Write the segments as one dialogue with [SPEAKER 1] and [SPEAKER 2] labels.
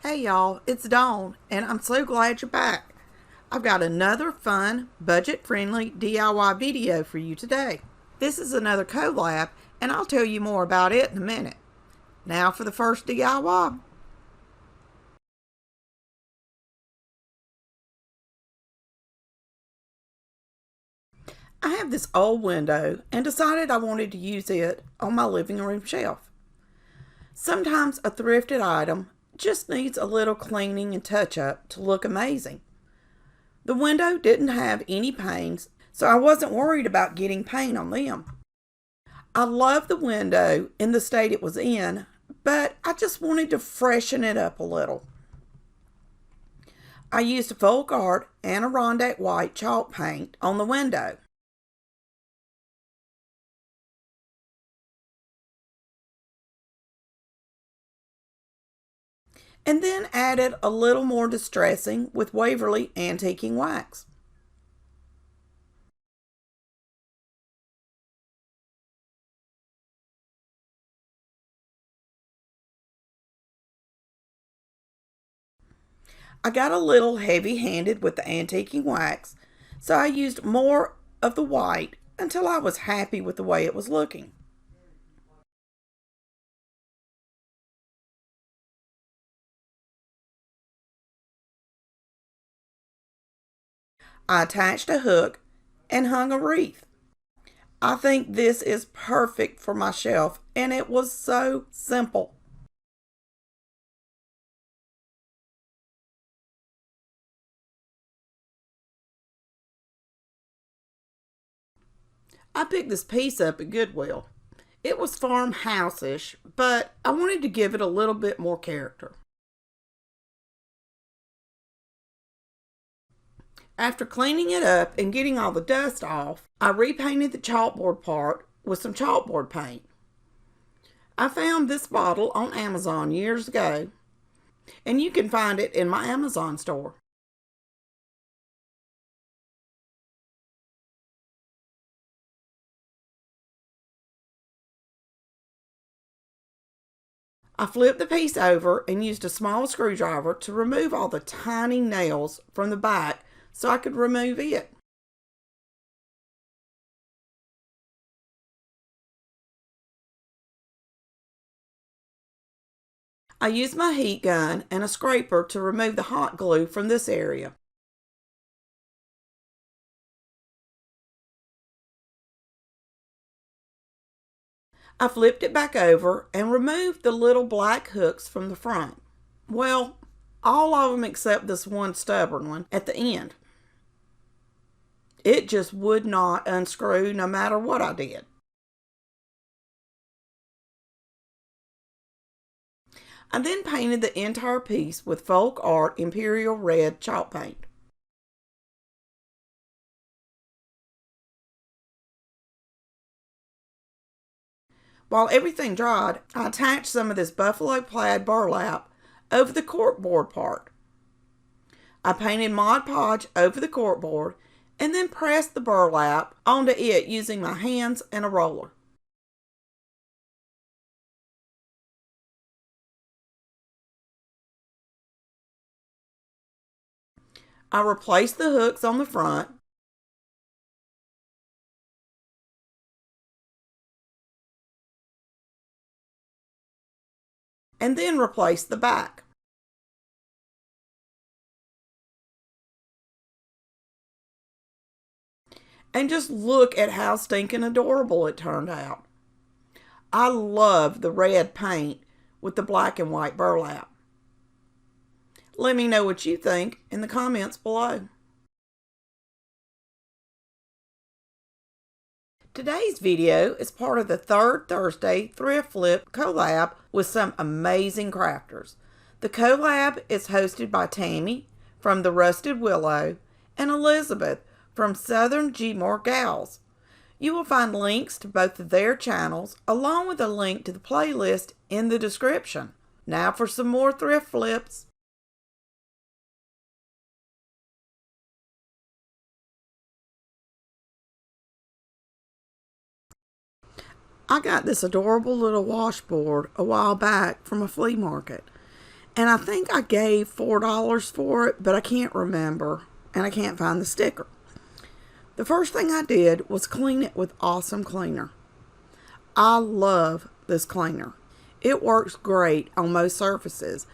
[SPEAKER 1] Hey y'all, it's Dawn, and I'm so glad you're back. I've got another fun, budget-friendly DIY video for you today. This is another collab, and I'll tell you more about it in a minute. Now for the first DIY. I have this old window and decided I wanted to use it on my living room shelf. Sometimes a thrifted item just needs a little cleaning and touch-up to look amazing. The window didn't have any panes, so I wasn't worried about getting paint on them. I love the window in the state it was in, but I just wanted to freshen it up a little. I used folk art and a Rondeck white chalk paint on the window. And then added a little more distressing with Waverly antiquing wax. I got a little heavy-handed with the antiquing wax, so I used more of the white until I was happy with the way it was looking. I attached a hook and hung a wreath. I think this is perfect for my shelf, and it was so simple. I picked this piece up at Goodwill. It was farmhouse-ish, but I wanted to give it a little bit more character. After cleaning it up and getting all the dust off, I repainted the chalkboard part with some chalkboard paint. I found this bottle on Amazon years ago, and you can find it in my Amazon store. I flipped the piece over and used a small screwdriver to remove all the tiny nails from the back so I could remove it. I used my heat gun and a scraper to remove the hot glue from this area. I flipped it back over and removed the little black hooks from the front. Well, all of them except this one stubborn one at the end. It just would not unscrew no matter what I did. I then painted the entire piece with folk art imperial red chalk paint. While everything dried, I attached some of this buffalo plaid burlap over the corkboard part. I painted Mod Podge over the corkboard and then pressed the burlap onto it using my hands and a roller. I replaced the hooks on the front and then replaced the back. And just look at how stinking adorable it turned out. I love the red paint with the black and white burlap. Let me know what you think in the comments below. Today's video is part of the Third Thursday Thrift Flip collab with some amazing crafters. The collab is hosted by Tammy from The Rusted Willow and Elizabeth from Southern Gmore Gals. You will find links to both of their channels along with a link to the playlist in the description. Now for some more thrift flips. I got this adorable little washboard a while back from a flea market, And I think I gave $4 for it, but I can't remember, and I can't find the sticker. The first thing I did was clean it with Awesome Cleaner. I love this cleaner. It works great on most surfaces.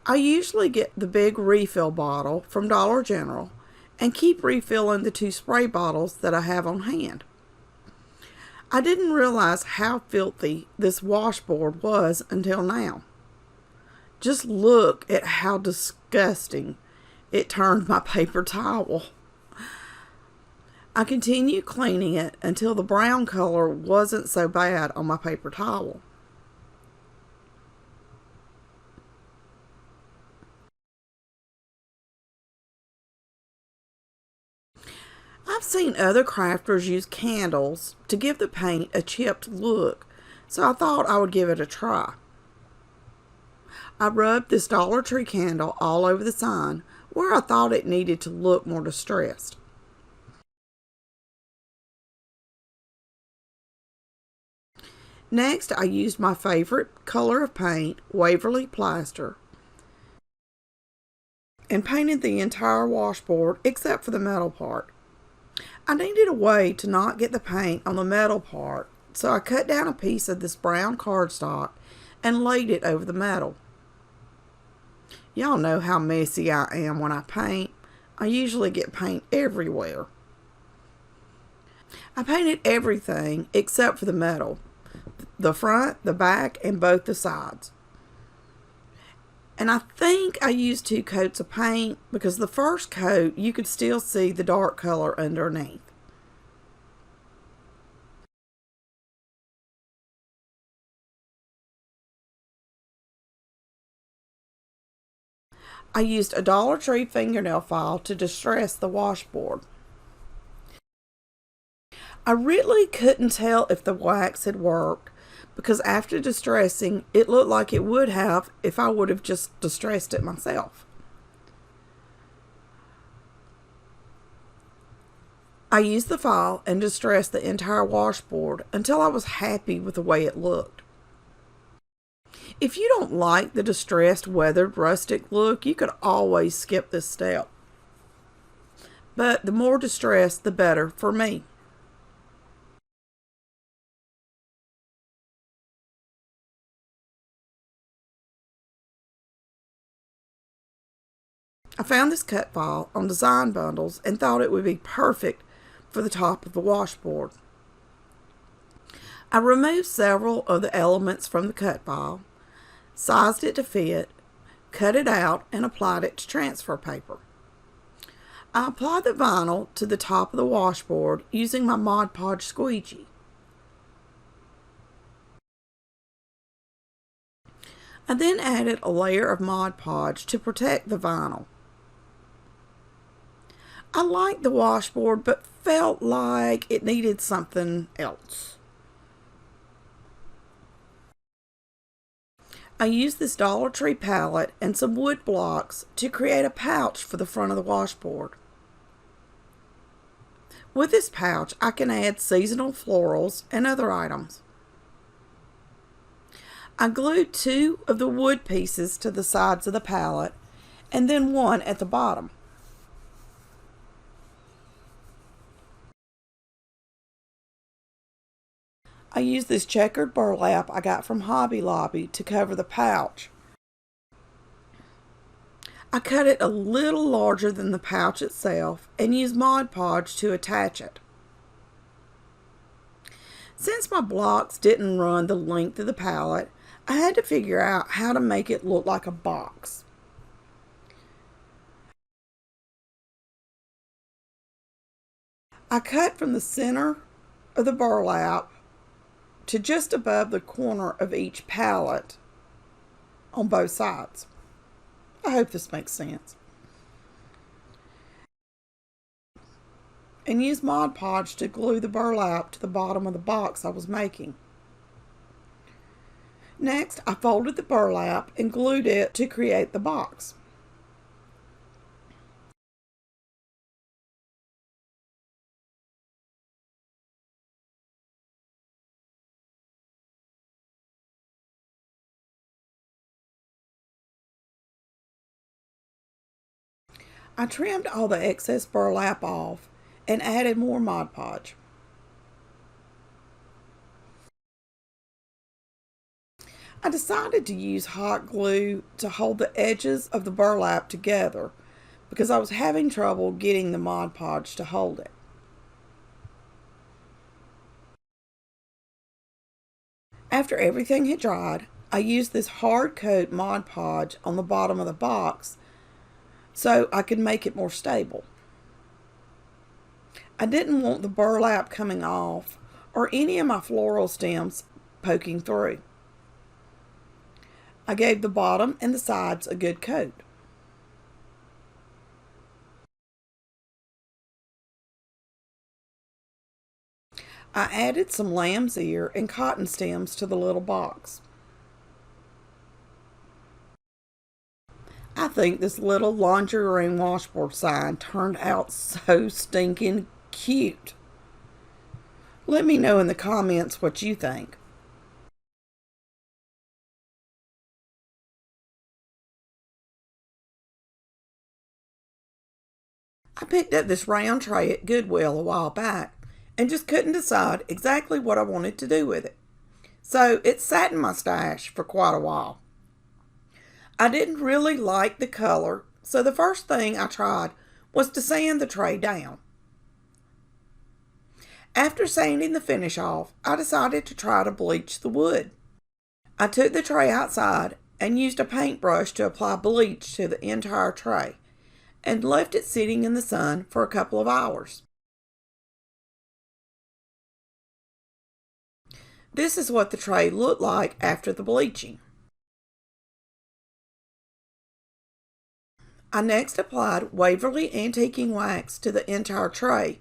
[SPEAKER 1] I usually get the big refill bottle from Dollar General and keep refilling the 2 spray bottles that I have on hand. I didn't realize how filthy this washboard was until now. Just look at how disgusting it turned my paper towel. I continued cleaning it until the brown color wasn't so bad on my paper towel. I've seen other crafters use candles to give the paint a chipped look, so I thought I would give it a try. I rubbed this Dollar Tree candle all over the sign where I thought it needed to look more distressed. Next, I used my favorite color of paint, Waverly Plaster, and painted the entire washboard except for the metal part. I needed a way to not get the paint on the metal part, so I cut down a piece of this brown cardstock and laid it over the metal. Y'all know how messy I am when I paint. I usually get paint everywhere. I painted everything except for the metal. The front, the back, and both the sides. And I think I used 2 coats of paint because the first coat you could still see the dark color underneath. I used a Dollar Tree fingernail file to distress the washboard. I really couldn't tell if the wax had worked because after distressing, it looked like it would have if I would have just distressed it myself. I used the file and distressed the entire washboard until I was happy with the way it looked. If you don't like the distressed, weathered, rustic look, you could always skip this step. But the more distressed, the better for me. I found this cut file on Design Bundles and thought it would be perfect for the top of the washboard. I removed several of the elements from the cut file, sized it to fit, cut it out, and applied it to transfer paper. I applied the vinyl to the top of the washboard using my Mod Podge squeegee. I then added a layer of Mod Podge to protect the vinyl. I liked the washboard but felt like it needed something else. I used this Dollar Tree palette and some wood blocks to create a pouch for the front of the washboard. With this pouch, I can add seasonal florals and other items. I glued 2 of the wood pieces to the sides of the palette and then 1 at the bottom. I used this checkered burlap I got from Hobby Lobby to cover the pouch. I cut it a little larger than the pouch itself and used Mod Podge to attach it. Since my blocks didn't run the length of the palette, I had to figure out how to make it look like a box. I cut from the center of the burlap to just above the corner of each palette on both sides. I hope this makes sense. And use Mod Podge to glue the burlap to the bottom of the box I was making. Next, I folded the burlap and glued it to create the box. I trimmed all the excess burlap off and added more Mod Podge. I decided to use hot glue to hold the edges of the burlap together because I was having trouble getting the Mod Podge to hold it. After everything had dried, I used this hard coat Mod Podge on the bottom of the box so I could make it more stable. I didn't want the burlap coming off or any of my floral stems poking through. I gave the bottom and the sides a good coat. I added some lamb's ear and cotton stems to the little box. I think this little laundry room washboard sign turned out so stinking cute. Let me know in the comments what you think. I picked up this round tray at Goodwill a while back and just couldn't decide exactly what I wanted to do with it. So it sat in my stash for quite a while. I didn't really like the color, so the first thing I tried was to sand the tray down. After sanding the finish off, I decided to try to bleach the wood. I took the tray outside and used a paintbrush to apply bleach to the entire tray and left it sitting in the sun for a couple of hours. This is what the tray looked like after the bleaching. I next applied Waverly antiquing wax to the entire tray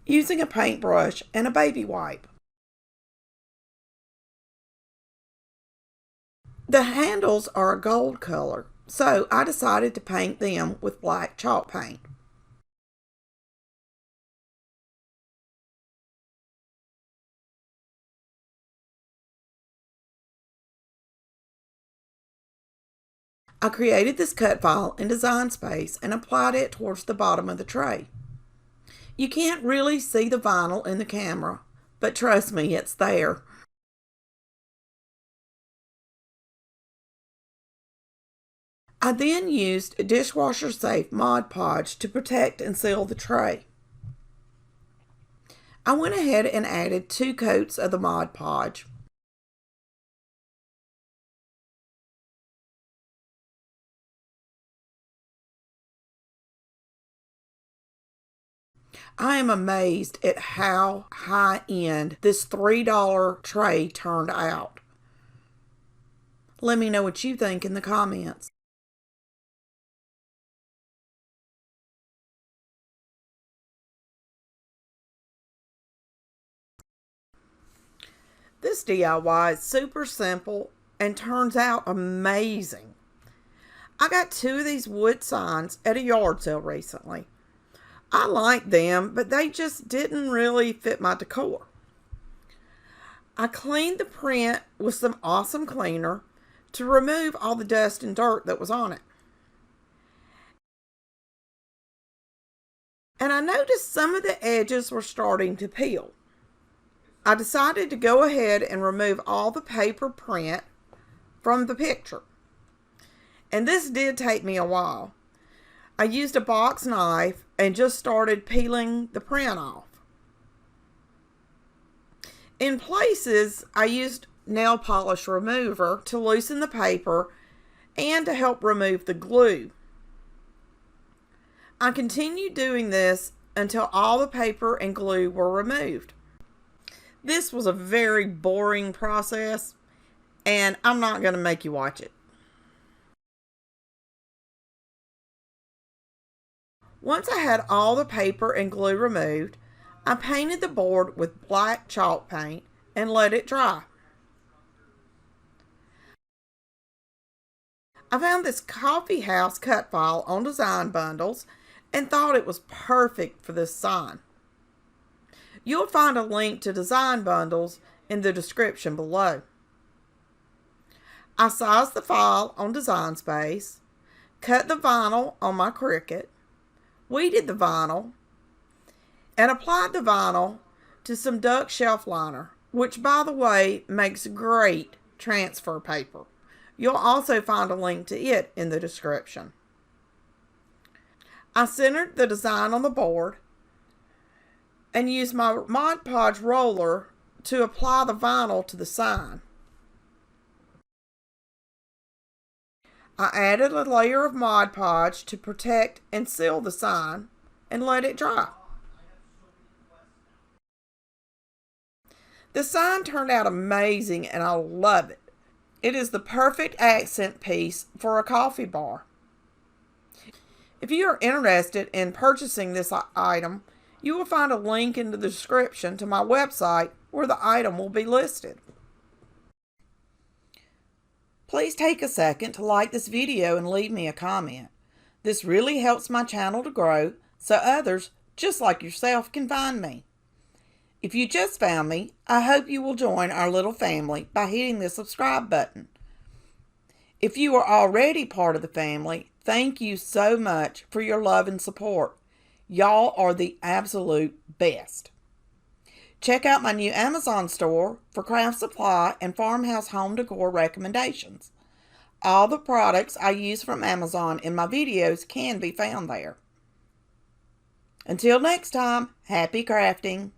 [SPEAKER 1] using a paintbrush and a baby wipe. The handles are a gold color, so I decided to paint them with black chalk paint. I created this cut file in Design Space and applied it towards the bottom of the tray. You can't really see the vinyl in the camera, but trust me, it's there. I then used dishwasher safe Mod Podge to protect and seal the tray. I went ahead and added 2 coats of the Mod Podge. I am amazed at how high-end this $3 tray turned out. Let me know what you think in the comments. This DIY is super simple and turns out amazing. I got 2 of these wood signs at a yard sale recently. I liked them, but they just didn't really fit my decor. I cleaned the print with some awesome cleaner to remove all the dust and dirt that was on it. And I noticed some of the edges were starting to peel. I decided to go ahead and remove all the paper print from the picture. And this did take me a while. I used a box knife and just started peeling the print off. In places, I used nail polish remover to loosen the paper and to help remove the glue. I continued doing this until all the paper and glue were removed. This was a very boring process, and I'm not going to make you watch it. Once I had all the paper and glue removed, I painted the board with black chalk paint and let it dry. I found this coffee house cut file on Design Bundles and thought it was perfect for this sign. You'll find a link to Design Bundles in the description below. I sized the file on Design Space, cut the vinyl on my Cricut, weeded the vinyl, and applied the vinyl to some duck shelf liner, which, by the way, makes great transfer paper. You'll also find a link to it in the description. I centered the design on the board and used my Mod Podge roller to apply the vinyl to the sign. I added a layer of Mod Podge to protect and seal the sign and let it dry. The sign turned out amazing and I love it. It is the perfect accent piece for a coffee bar. If you are interested in purchasing this item, you will find a link in the description to my website where the item will be listed. Please take a second to like this video and leave me a comment. This really helps my channel to grow so others just like yourself can find me. If you just found me, I hope you will join our little family by hitting the subscribe button. If you are already part of the family, thank you so much for your love and support. Y'all are the absolute best. Check out my new Amazon store for craft supply and farmhouse home decor recommendations. All the products I use from Amazon in my videos can be found there. Until next time, happy crafting.